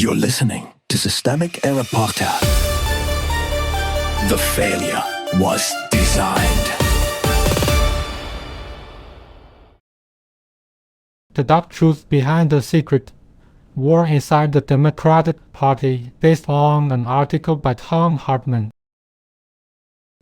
You're listening to Systemic Era Podcast. The failure was designed. The dark truth behind the secret war inside the Democratic Party, based on an article by Tom Hartman.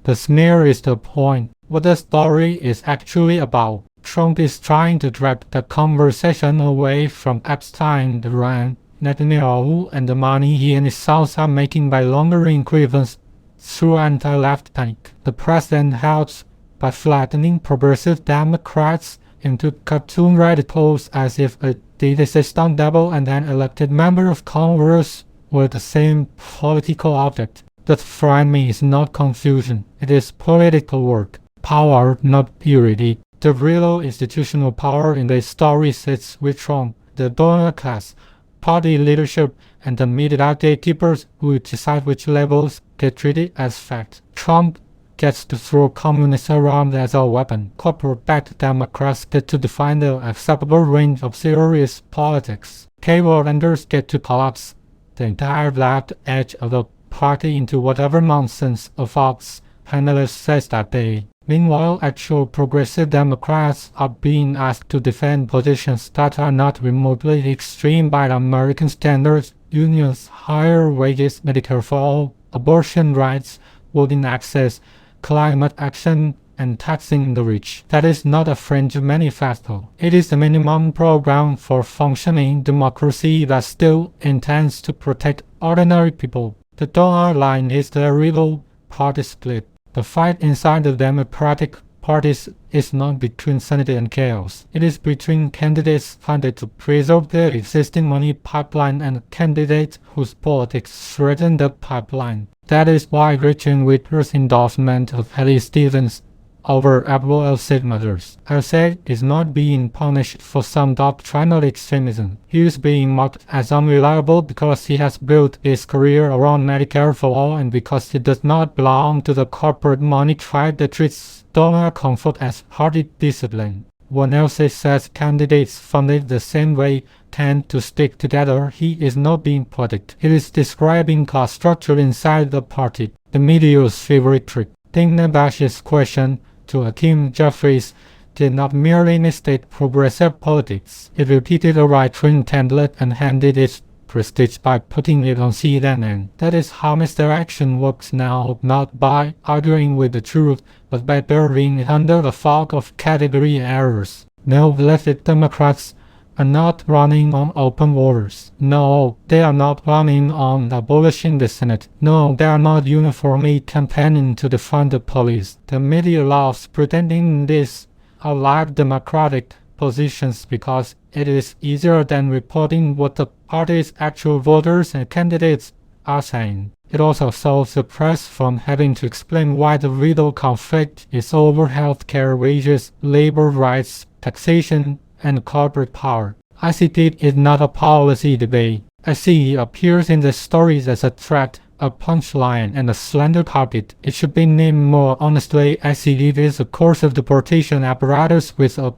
The smear is the point. What the story is actually about. Trump is trying to drag the conversation away from Epstein, Iran, Netanyahu, and the money he and his sons are making by laundering grievance through anti-left panic. The president helps by flattening progressive Democrats into cartoon radicals as if a stunt double and an elected member of Congress were the same political object. The framing is not confusion, it is political work. Power, not purity. The real institutional power in the story sits with Trump, the donor class, party leadership, and the media gatekeepers who decide which labels get treated as fact. Trump gets to throw communists around as a weapon. Corporate-backed Democrats get to define the acceptable range of serious politics. Cable lenders get to collapse the entire left edge of the party into whatever nonsense a Fox panelist says that day. Meanwhile, actual progressive Democrats are being asked to defend positions that are not remotely extreme by American standards: unions, higher wages, Medicare for all, abortion rights, voting access, climate action, and taxing the rich. That is not a fringe manifesto. It is the minimum program for functioning democracy that still intends to protect ordinary people. The donor line is the real party split. The fight inside the Democratic parties is not between sanity and chaos. It is between candidates funded to preserve the existing money pipeline and candidates whose politics threaten the pipeline. That is why Gretchen Whitmer's endorsement of Haley Stevens over Avril matters. Alsay is not being punished for some doctrinal extremism. He is being marked as unreliable because he has built his career around Medicare for all and because he does not belong to the corporate money tribe that treats donor comfort as party discipline. When Alsay says candidates funded the same way tend to stick together, he is not being political. He is describing class structure inside the party, the media's favorite trick. Dana Bash's question to Hakeem Jeffries did not merely misstate progressive politics. It repeated a right-wing template and handed it prestige by putting it on CNN. That is how misdirection works now, not by arguing with the truth, but by burying it under the fog of category errors. No-elected Democrats are not running on open borders. No, they are not running on abolishing the Senate. No, they are not uniformly campaigning to defund the police. The media loves pretending these are live democratic positions because it is easier than reporting what the party's actual voters and candidates are saying. It also saves the press from having to explain why the real conflict is over healthcare, wages, labor rights, taxation, and corporate power. ICT is not a policy debate. ICE appears in the stories as a threat, a punchline, and a slander carpet. It should be named more honestly. ICE is a coercive deportation apparatus with a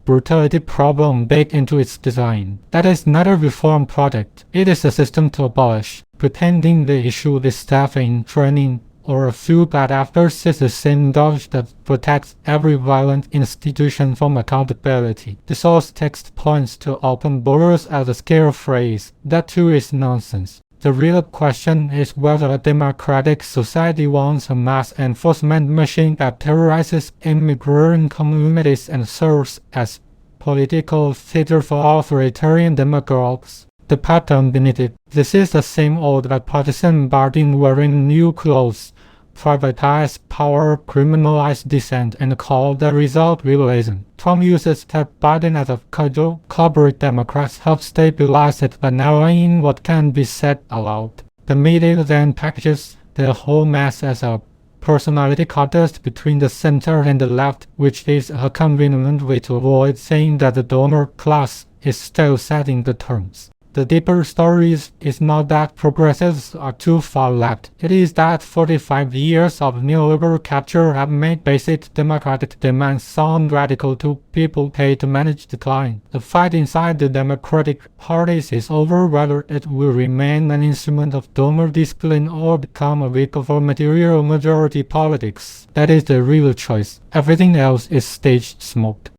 brutality problem baked into its design. That is not a reform project. It is a system to abolish. Pretending the issue is staffing, training, or a few bad actors is the same dodge that protects every violent institution from accountability. The source text points to open borders as a scare phrase. That too is nonsense. The real question is whether a democratic society wants a mass enforcement machine that terrorizes immigrant communities and serves as political theater for authoritarian demagogues. The pattern beneath it. This is the same old bipartisan bargain wearing new clothes, privatize power, criminalize dissent, and call the result realism. Trump uses Ted Biden as a cudgel. Corporate Democrats help stabilize it by narrowing what can be said aloud. The media then packages the whole mess as a personality contest between the center and the left, which is a convenient way to avoid saying that the donor class is still setting the terms. The deeper story is not that progressives are too far left. It is that 45 years of neoliberal capture have made basic democratic demands sound radical to people paid to manage decline. The fight inside the Democratic parties is over whether it will remain an instrument of donor discipline or become a vehicle for material majority politics. That is the real choice. Everything else is staged smoke.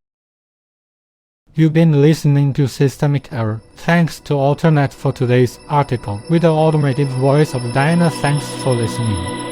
You've been listening to Systemic Error. Thanks to Alternate for today's article. With the automated voice of Diana, thanks for listening.